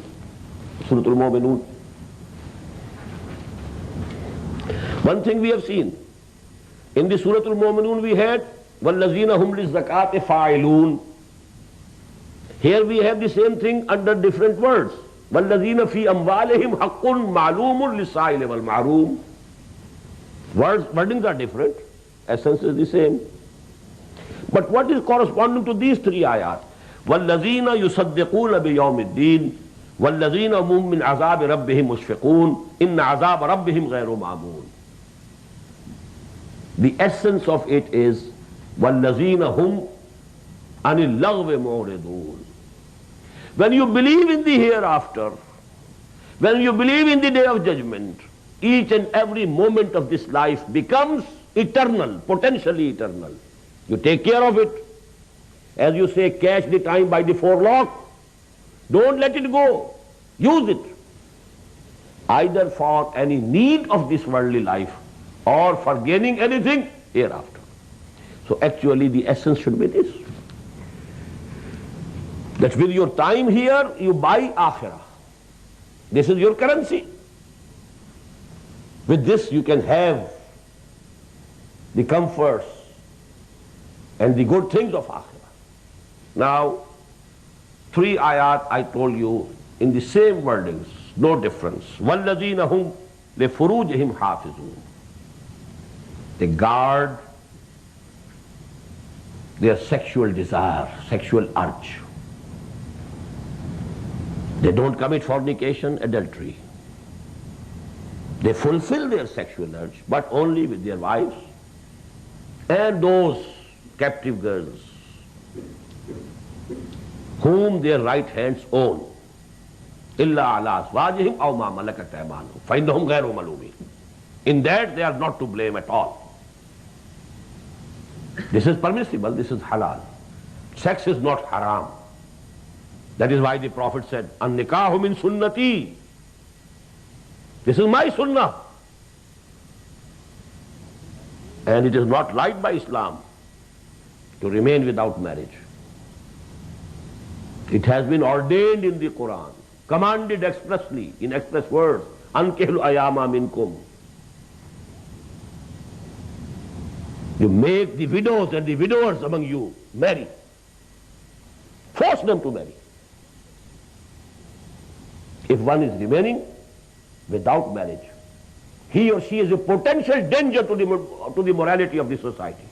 Surah Al-Mominun. One thing we have seen, in the Surah Al-Mominun we had, وَالَّذِينَ هُمْ لِلزَّكَاةِ فَاعِلُونَ. Here we have the same thing under different words. وَالَّذِينَ فِي أَمْوَالِهِمْ حَقٌّ مَعْلُومٌ لِلسَّائِلِ وَالْمَحْرُومِ. Wordings are different, essence is the same. But what is corresponding to these 3 ayat? وَالَّذِينَ يُصَدِّقُونَ بِيَوْمِ الدِّينِ وَالَّذِينَ هُمْ مِنْ عَذَابِ رَبِّهِمْ مُشْفِقُونَ إِنَّ عَذَابَ رَبِّهِمْ غَيْرُ مَأْمُونٍ. The essence of it is وَالَّذِينَ هُمْ عَنِ اللَّغْوِ مُعْرِضُونَ. When you believe in the hereafter, when you believe in the day of judgment, each and every moment of this life becomes eternal, potentially eternal. You take care of it. As you say, catch the time by the forelock. Don't let it go. Use it. Either for any need of this worldly life or for gaining anything hereafter. So actually the essence should be this. That with your time here, you buy akhirah. This is your currency. With this you can have the comforts and the good things of akhirah. Now, 3 ayat I told you in the same wordings, no difference. وَالَّذِينَ هُمْ لِفُرُوجِهِمْ حَافِظُونَ. They guard their sexual desire, sexual urge. They don't commit fornication, adultery. They fulfill their sexual urge, but only with their wives and those captive girls whom their right hands own. إِلَّا عَلَىٰ أَزْوَاجِهِمْ أَوْ مَا مَلَكَتْ أَيْمَانُهُمْ فَإِنَّهُمْ غَيْرُ مَلُومِينَ. In that they are not to blame at all. This is permissible, this is halal. Sex is not haram. That is why the Prophet said, An-nikahu min sunnati. This is my sunnah. And it is not right by Islam to remain without marriage. It has been ordained in the Qur'an, commanded expressly, in express words, Ankihul ayama minkum. You make the widows and the widowers among you marry. Force them to marry. If one is remaining without marriage, he or she is a potential danger to the morality of the society.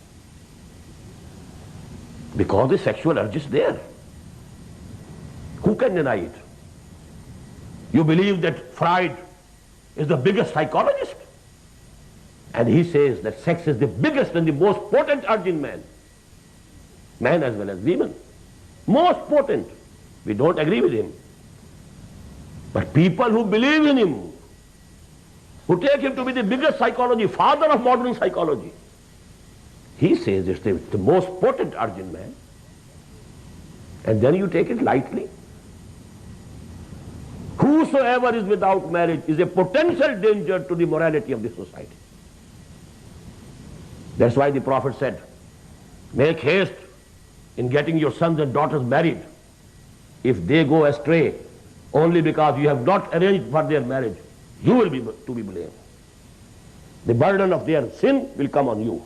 Because the sexual urge is there. Who can deny it? You believe that Freud is the biggest psychologist? And he says that sex is the biggest and the most potent urge in man. Man as well as women. Most potent. We don't agree with him. But people who believe in him, who take him to be the biggest psychology, father of modern psychology, he says it's the most potent urge in man. And then you take it lightly. Whosoever is without marriage is a potential danger to the morality of the society. That's why the Prophet said, make haste in getting your sons and daughters married. If they go astray only because you have not arranged for their marriage, you will be to be blamed. The burden of their sin will come on you.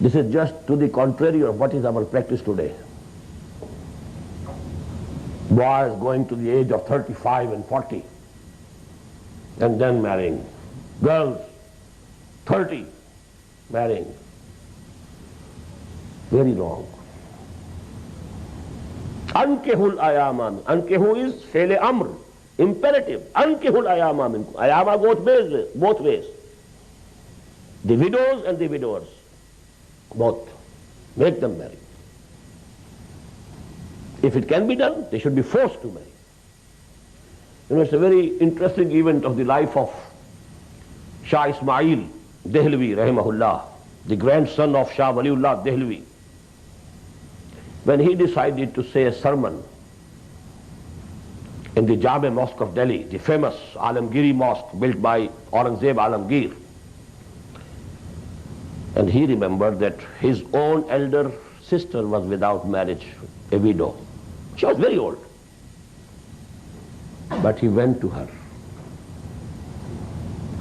This is just to the contrary of what is our practice today. Boys going to the age of 35 and 40 and then marrying. Girls 30 marrying. Very wrong. Ankehul ayaman. Ankehu is fele amr, imperative. Ankehul ayama minkum. Ayama goes both ways. The widows and the widowers, both. Make them marry. If it can be done, they should be forced to marry. You know, it's a very interesting event of the life of Shah Ismail Dehlvi, rahimahullah, the grandson of Shah Waliullah Dehlvi. When he decided to say a sermon in the Jame Mosque of Delhi, the famous Alamgiri Mosque built by Aurangzeb Alamgir, and he remembered that his own elder sister was without marriage, a widow. She was very old. But he went to her.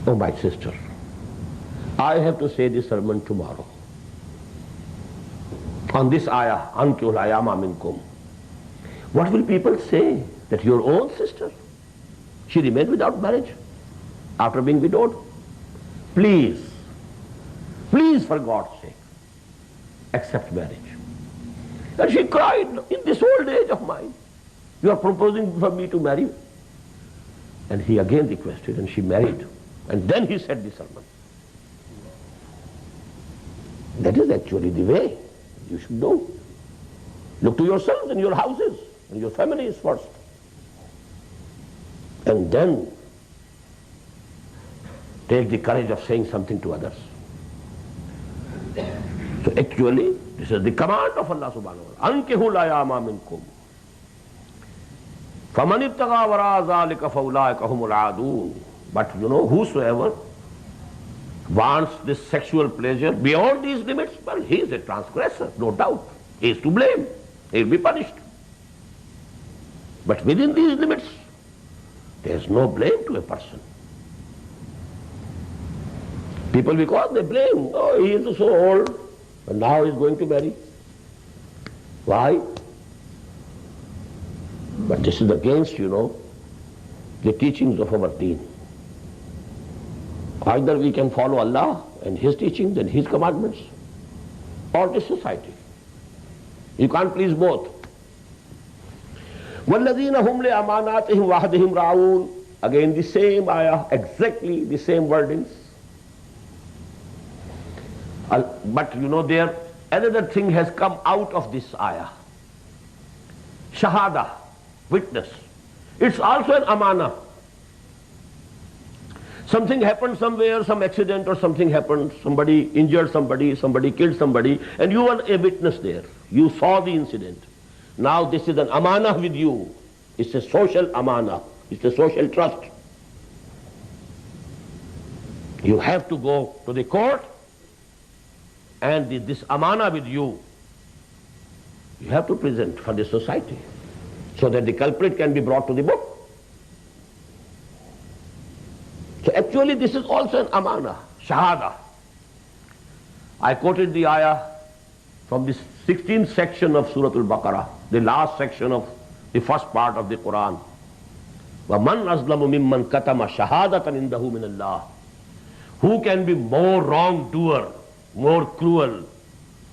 Oh, my sister, I have to say this sermon tomorrow. On this ayah, Ankihul ayama minkum. What will people say? That your own sister, she remained without marriage after being widowed? Please, please, for God's sake, accept marriage. And she cried, in this old age of mine, you are proposing for me to marry? And he again requested, and she married. And then he said the sermon. That is actually the way you should do. Look to yourselves and your houses and your families first. And then take the courage of saying something to others. So actually, this is the command of Allah subhanahu wa ta'ala. Ankihul ayama minkum. فَمَنِ ابْتَغَى وَرَاءَ ذَلِكَ فَأُولَٰئِكَ هُمُ الْعَادُونَ. But you know, whosoever wants this sexual pleasure beyond these limits, well, he is a transgressor, no doubt. He is to blame. He will be punished. But within these limits, there is no blame to a person. People, because they blame, oh, he is so old, and now he is going to marry. Why? But this is against, you know, the teachings of our deen. Either we can follow Allah and His teachings and His commandments, or this society. You can't please both. وَالَّذِينَ هُمْ لِأَمَانَاتِهِمْ وَعْهْدِهِمْ رَاعُونَ. Again the same ayah, exactly the same wordings. But you know, there another thing has come out of this ayah. Shahada, witness. It's also an amana. Something happened somewhere, some accident or something happened, somebody injured somebody, somebody killed somebody, and you were a witness there. You saw the incident. Now this is an amana with you. It's a social amana. It's a social trust. You have to go to the court and this amana with you, you have to present for the society so that the culprit can be brought to the book. So actually this is also an amana, shahada. I quoted the ayah from the 16th section of Surah Al-Baqarah, the last section of the first part of the Qur'an. وَمَنْ أَظْلَمُ مِمَّنْ كَتَمَ شَهَادَةً عِنْدَهُ مِنَ اللَّهِ. Who can be more wrongdoer, more cruel,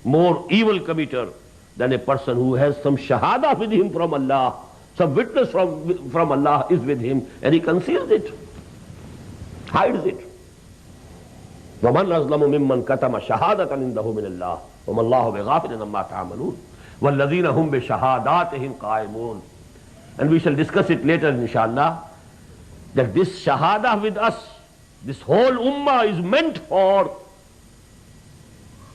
more evil committer than a person who has some shahada with him from Allah, some witness from Allah is with him, and he conceals it, hides it. وَمَنْ أَظْلَمُ مِمَّنْ كَتَمَ شَهَادَةً عِنْدَهُ مِنَ اللَّهِ وَمَا اللَّهُ بِغَافِلٍ عَمَّا تَعْمَلُونَ وَالَّذِينَ هُمْ بِشَهَادَاتِهِمْ قَائِمُونَ. And we shall discuss it later, inshallah, that this shahada with us, this whole ummah is meant for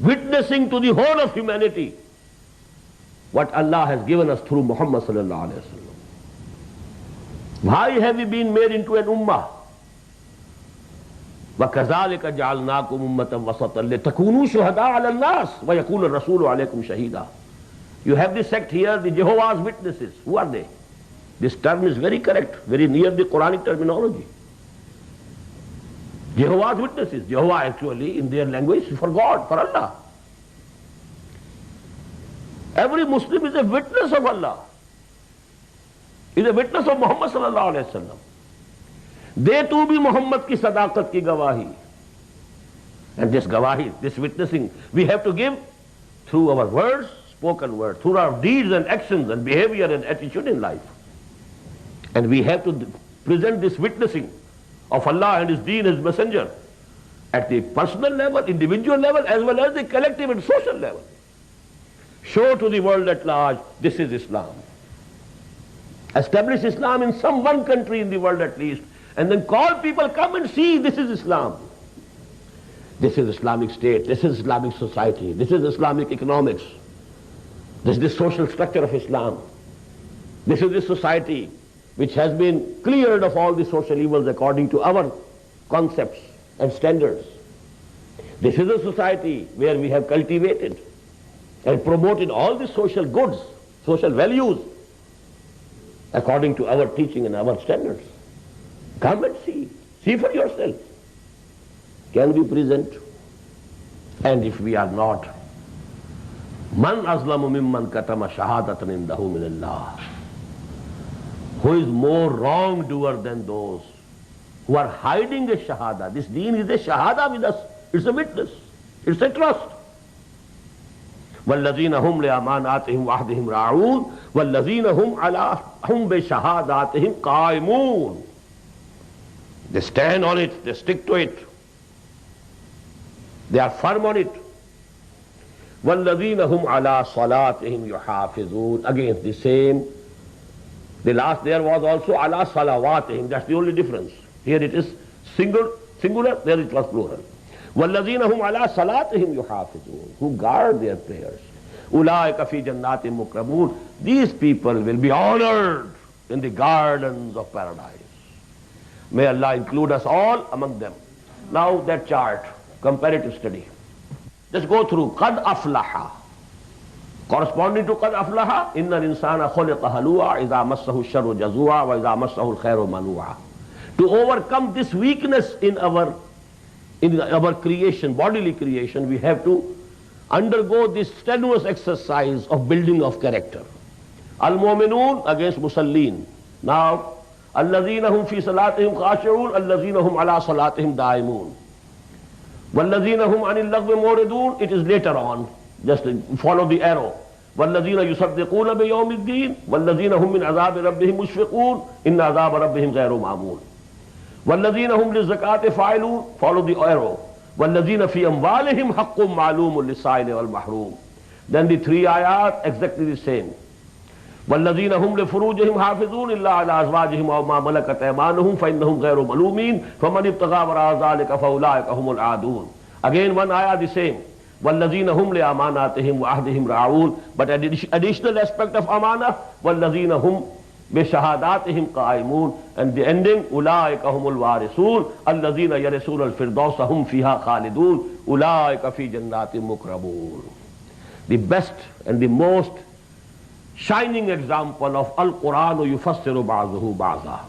witnessing to the whole of humanity what Allah has given us through Muhammad sallallahu alaihi wasallam. Why have we been made into an ummah? وَكَذَلِكَ جَعَلْنَاكُمْ أُمَّةً وَسَطًا لِتَكُونُوا شُهَدَاءَ عَلَى النَّاسِ وَيَكُونَ الرَّسُولُ عَلَيْكُمْ شَهِيدًا. You have this sect here, the Jehovah's Witnesses. Who are they? This term is very correct, very near the Quranic terminology. Jehovah's Witnesses. Jehovah actually in their language is for God, for Allah. Every Muslim is a witness of Allah. Is a witness of Muhammad sallallahu alaihi wasallam. They too be Muhammad ki sadaqat ki gawahi. And this gawahi, this witnessing, we have to give through our words, spoken word, through our deeds and actions and behavior and attitude in life. And we have to present this witnessing of Allah and His Deen, His Messenger, at the personal level, individual level, as well as the collective and social level. Show to the world at large, this is Islam. Establish Islam in some one country in the world at least, and then call people, come and see, this is Islam. This is Islamic state, this is Islamic society, this is Islamic economics, this is the social structure of Islam. This is the society which has been cleared of all the social evils according to our concepts and standards. This is a society where we have cultivated and promoted all the social goods, social values, according to our teaching and our standards. Come and see. See for yourself. Can we present? And if we are not, Man azlamu mimman katama shahadatan indahu min Allah. Who is more wrongdoer than those who are hiding a shahada? This deen is a shahada with us. It's a witness. It's a trust. وَالَّذِينَ هُمْ لِأَمَانَاتِهِمْ وَعْدِهِمْ رَاعُونَ وَالَّذِينَ هُمْ بِشَهَادَاتِهِمْ قَائِمُونَ. They stand on it, they stick to it. They are firm on it. وَالَّذِينَ هُمْ عَلَى صَلَاتِهِمْ يُحَافِظُونَ. Again, the same. The last there was also ala salawatihim. That's the only difference. Here it is singular, there it was plural. وَالَّذِينَ هُمْ عَلَى صَلَاتِهِمْ يُحَافِظُونَ. Who guard their prayers. أُولَٰئِكَ فِي جَنَّاتٍ مُكْرَمُونَ. These people will be honored in the gardens of paradise. May Allah include us all among them. Now that chart, comparative study. Let's go through قَدْ أَفْلَحَ. Corresponding to قَدْ أَفْلَحَ, إِنَّ الْإِنسَانَ خُلِقَ هَلُوعًا إِذَا مَسَّهُ الشَّرُّ جَزُوعًا وَإِذَا مَسَّهُ الْخَيْرُ مَنُوعًا. To overcome this weakness in our creation, bodily creation, we have to undergo this strenuous exercise of building of character. Al-Mominun against Musallin. Now, الَّذِينَ هُمْ فِي صَلَاتِهِمْ خَاشِعُونَ الَّذِينَ هُمْ عَلَى صَلَاتِهِمْ دَائِمُونَ وَالَّذِينَ هُمْ عَنِ اللَّغْوِ مُعْرِضُونَ. It is later on. Just follow the arrow. وَالَّذِينَ يُصَدِّقُونَ بِيَوْمِ الدِّينِ وَالَّذِينَ هُمْ مِنْ عَذَابِ رَبِّهِمْ مُشْفِقُونَ إِنَّ عَذَابَ رَبِّهِمْ غَيْرُ مَأْمُونٍ وَالَّذِينَ هُمْ لِلزَّكَاةِ فَاعِلُونَ. Follow the arrow. وَالَّذِينَ فِي أَمْوَالِهِمْ حَقٌّ مَعْلُومٌ لِلسَّائِلِ وَالْمَحْرُومِ. Then the three ayat exactly the same. وَالَّذِينَ هُمْ لِفُرُوجِهِمْ حَافِظُونَ إِلَّا عَلَى أَزْوَاجِهِمْ أَوْ مَا مَلَكَتْ أَيْمَانُهُمْ فَإِنَّهُمْ غَيْرُ مَلُومِينَ فَمَنِ ابْتَغَىٰ وَرَاءَ ذَٰلِكَ فَأُولَٰئِكَ هُمُ الْعَادُونَ. Again one ayah the same. وَالَّذِينَ هُمْ لِأَمَانَاتِهِمْ وَعَهْدِهِمْ رَاعُونَ. But additional aspect of amana, وَالَّذِينَ هُمْ بِشَهَادَاتِهِمْ قَائِمُونَ. And the ending, أُولَٰئِكَ هُمُ الْوَارِثُونَ الَّذِينَ يَرِثُونَ الْفِرْدَوْسَ هُمْ فِيهَا خَالِدُونَ أُولَٰئِكَ فِي جَنَّاتٍ مُكْرَمُونَ. The best and the most shining example of Al-Qur'an يُفَسِّرُ بَعْضُهُ بَعْضًا.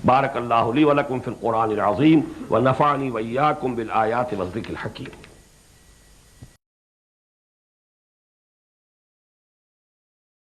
بارك الله لي ولكم في القرآن العظيم ونفعني وإياكم بالآيات والذكر الحكيم.